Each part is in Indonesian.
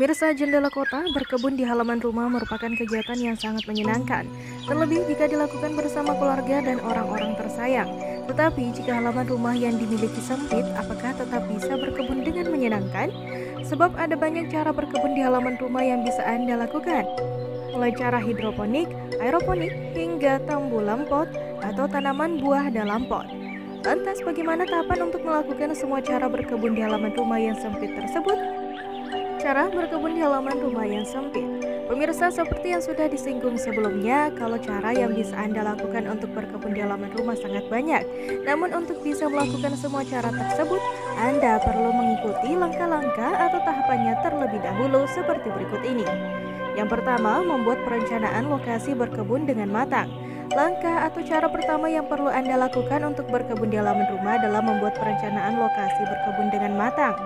Pemirsa, jendela kota berkebun di halaman rumah merupakan kegiatan yang sangat menyenangkan, terlebih jika dilakukan bersama keluarga dan orang-orang tersayang. Tetapi jika halaman rumah yang dimiliki sempit, apakah tetap bisa berkebun dengan menyenangkan? Sebab ada banyak cara berkebun di halaman rumah yang bisa Anda lakukan. Mulai cara hidroponik, aeroponik, hingga tambulan pot atau tanaman buah dalam pot. Lantas bagaimana tahapan untuk melakukan semua cara berkebun di halaman rumah yang sempit tersebut? Cara berkebun di halaman rumah yang sempit. Pemirsa, seperti yang sudah disinggung sebelumnya, kalau cara yang bisa Anda lakukan untuk berkebun di halaman rumah sangat banyak. Namun untuk bisa melakukan semua cara tersebut, Anda perlu mengikuti langkah-langkah atau tahapannya terlebih dahulu seperti berikut ini. Yang pertama, membuat perencanaan lokasi berkebun dengan matang. Langkah atau cara pertama yang perlu Anda lakukan untuk berkebun di halaman rumah adalah membuat perencanaan lokasi berkebun dengan matang.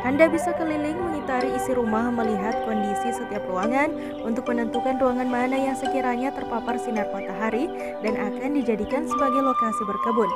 Anda bisa keliling mengitari isi rumah, melihat kondisi setiap ruangan untuk menentukan ruangan mana yang sekiranya terpapar sinar matahari dan akan dijadikan sebagai lokasi berkebun.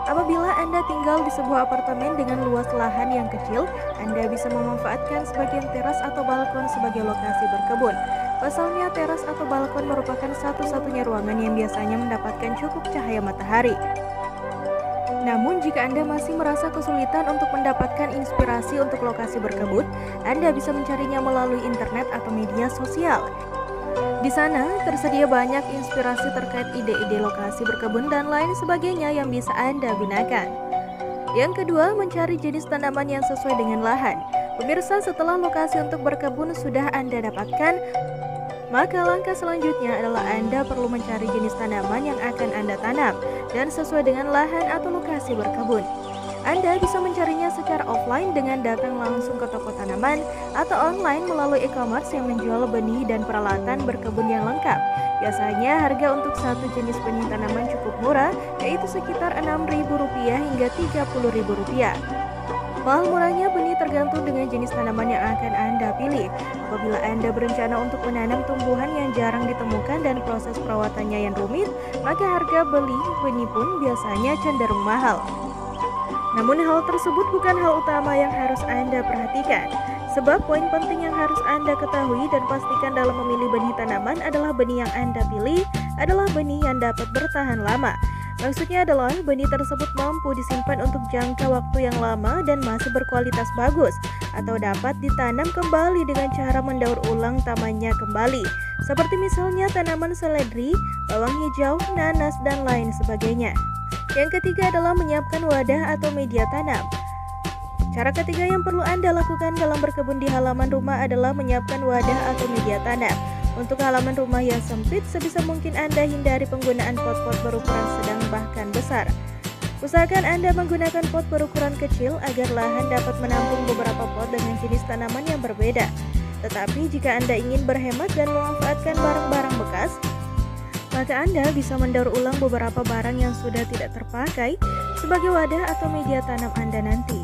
Apabila Anda tinggal di sebuah apartemen dengan luas lahan yang kecil, Anda bisa memanfaatkan sebagian teras atau balkon sebagai lokasi berkebun. Pasalnya, teras atau balkon merupakan satu-satunya ruangan yang biasanya mendapatkan cukup cahaya matahari. Namun, jika Anda masih merasa kesulitan untuk mendapatkan inspirasi untuk lokasi berkebun, Anda bisa mencarinya melalui internet atau media sosial. Di sana tersedia banyak inspirasi terkait ide-ide lokasi berkebun dan lain sebagainya yang bisa Anda gunakan. Yang kedua, mencari jenis tanaman yang sesuai dengan lahan. Pemirsa, setelah lokasi untuk berkebun sudah Anda dapatkan, maka langkah selanjutnya adalah Anda perlu mencari jenis tanaman yang akan Anda tanam dan sesuai dengan lahan atau lokasi berkebun. Anda bisa mencarinya secara offline dengan datang langsung ke toko tanaman atau online melalui e-commerce yang menjual benih dan peralatan berkebun yang lengkap. Biasanya harga untuk satu jenis benih tanaman cukup murah, yaitu sekitar Rp6.000 hingga Rp30.000. Mahal murahnya benih tergantung dengan jenis tanaman yang akan Anda pilih. Apabila Anda berencana untuk menanam tumbuhan yang jarang ditemukan dan proses perawatannya yang rumit, maka harga beli benih pun biasanya cenderung mahal. Namun hal tersebut bukan hal utama yang harus Anda perhatikan. Sebab poin penting yang harus Anda ketahui dan pastikan dalam memilih benih tanaman adalah benih yang Anda pilih adalah benih yang dapat bertahan lama. Maksudnya adalah benih tersebut mampu disimpan untuk jangka waktu yang lama dan masih berkualitas bagus, atau dapat ditanam kembali dengan cara mendaur ulang tamannya kembali, seperti misalnya tanaman seledri, bawang hijau, nanas, dan lain sebagainya. Yang ketiga adalah menyiapkan wadah atau media tanam. Cara ketiga yang perlu Anda lakukan dalam berkebun di halaman rumah adalah menyiapkan wadah atau media tanam. Untuk halaman rumah yang sempit, sebisa mungkin Anda hindari penggunaan pot-pot berukuran sedang bahkan besar. Usahakan Anda menggunakan pot berukuran kecil agar lahan dapat menampung beberapa pot dengan jenis tanaman yang berbeda. Tetapi jika Anda ingin berhemat dan memanfaatkan barang-barang bekas, maka Anda bisa mendaur ulang beberapa barang yang sudah tidak terpakai sebagai wadah atau media tanam Anda nanti.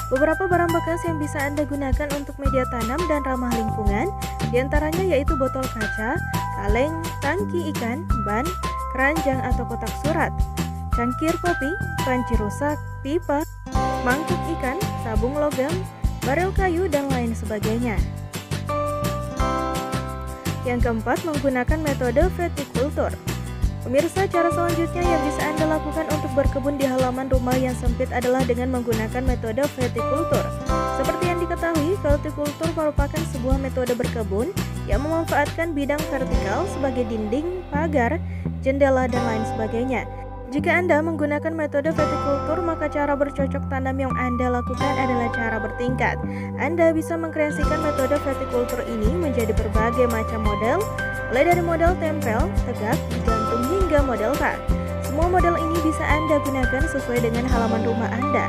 Beberapa barang bekas yang bisa Anda gunakan untuk media tanam dan ramah lingkungan, diantaranya yaitu botol kaca, kaleng, tangki ikan, ban, keranjang atau kotak surat, cangkir kopi, panci rusak, pipa, mangkuk ikan, sabung logam, barel kayu, dan lain sebagainya. Yang keempat, menggunakan metode vertikultur. Pemirsa, cara selanjutnya yang bisa Anda lakukan untuk berkebun di halaman rumah yang sempit adalah dengan menggunakan metode vertikultur. Seperti yang diketahui, vertikultur merupakan sebuah metode berkebun yang memanfaatkan bidang vertikal sebagai dinding, pagar, jendela, dan lain sebagainya. Jika Anda menggunakan metode vertikultur, maka cara bercocok tanam yang Anda lakukan adalah cara bertingkat. Anda bisa mengkreasikan metode vertikultur ini menjadi berbagai macam model, mulai dari model tempel, tegak, digantung hingga model rak. Semua model ini bisa Anda gunakan sesuai dengan halaman rumah Anda.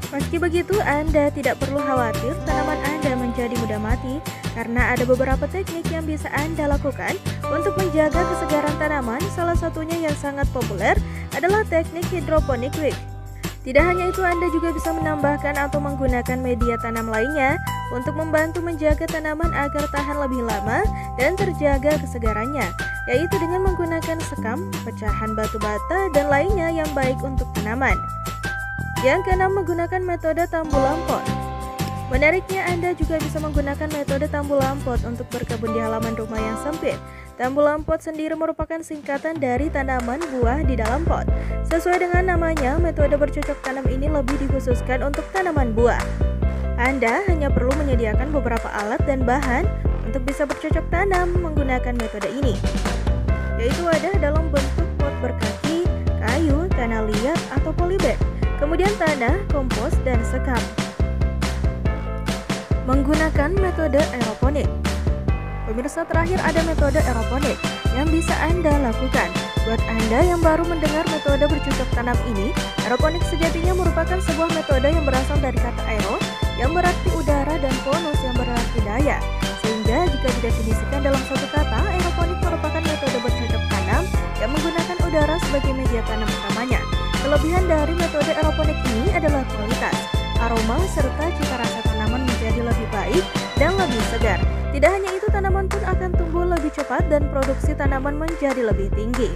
Meski begitu, Anda tidak perlu khawatir tanaman Anda menjadi mudah mati, karena ada beberapa teknik yang bisa Anda lakukan untuk menjaga kesegaran tanaman. Salah satunya yang sangat populer adalah teknik hidroponik wicks. Tidak hanya itu, Anda juga bisa menambahkan atau menggunakan media tanam lainnya untuk membantu menjaga tanaman agar tahan lebih lama dan terjaga kesegarannya, yaitu dengan menggunakan sekam, pecahan batu bata, dan lainnya yang baik untuk tanaman. Yang keenam, menggunakan metode tambulampot. Menariknya, Anda juga bisa menggunakan metode tambulampot untuk berkebun di halaman rumah yang sempit. Tambulampot sendiri merupakan singkatan dari tanaman buah di dalam pot. Sesuai dengan namanya, metode bercocok tanam ini lebih dikhususkan untuk tanaman buah. Anda hanya perlu menyediakan beberapa alat dan bahan untuk bisa bercocok tanam menggunakan metode ini, yaitu wadah dalam bentuk pot berkaki, kayu, tanah liat, atau polybag. Kemudian tanah, kompos, dan sekam. Menggunakan metode aeroponik. Pemirsa, terakhir ada metode aeroponik yang bisa Anda lakukan. Buat Anda yang baru mendengar metode bercocok tanam ini, aeroponik sejatinya merupakan sebuah metode yang berasal dari kata aero yang berarti udara dan ponus yang berarti daya. Sehingga jika didefinisikan dalam satu kata, aeroponik merupakan metode bercocok tanam yang menggunakan udara sebagai media tanam utamanya. Kelebihan dari metode aeroponik ini adalah kualitas, aroma, serta cita rasa tanaman menjadi lebih baik dan lebih segar. Tidak hanya itu, tanaman pun akan tumbuh lebih cepat dan produksi tanaman menjadi lebih tinggi.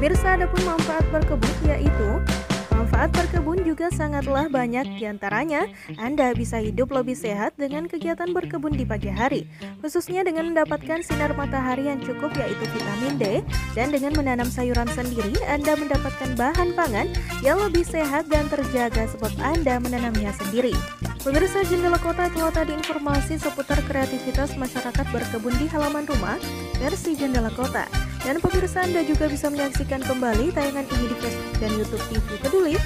Pemirsa, adapun manfaat berkebun yaitu manfaat berkebun juga sangatlah banyak, diantaranya Anda bisa hidup lebih sehat dengan kegiatan berkebun di pagi hari, khususnya dengan mendapatkan sinar matahari yang cukup yaitu vitamin D, dan dengan menanam sayuran sendiri Anda mendapatkan bahan pangan yang lebih sehat dan terjaga sebab Anda menanamnya sendiri. Pemirsa, Jendela Kota, itulah tadi informasi seputar kreativitas masyarakat berkebun di halaman rumah versi Jendela Kota. Dan pemirsa, Anda juga bisa menyaksikan kembali tayangan ini di Facebook dan YouTube TV Peduli.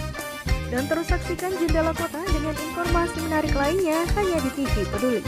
Dan terus saksikan Jendela Kota dengan informasi menarik lainnya hanya di TV Peduli.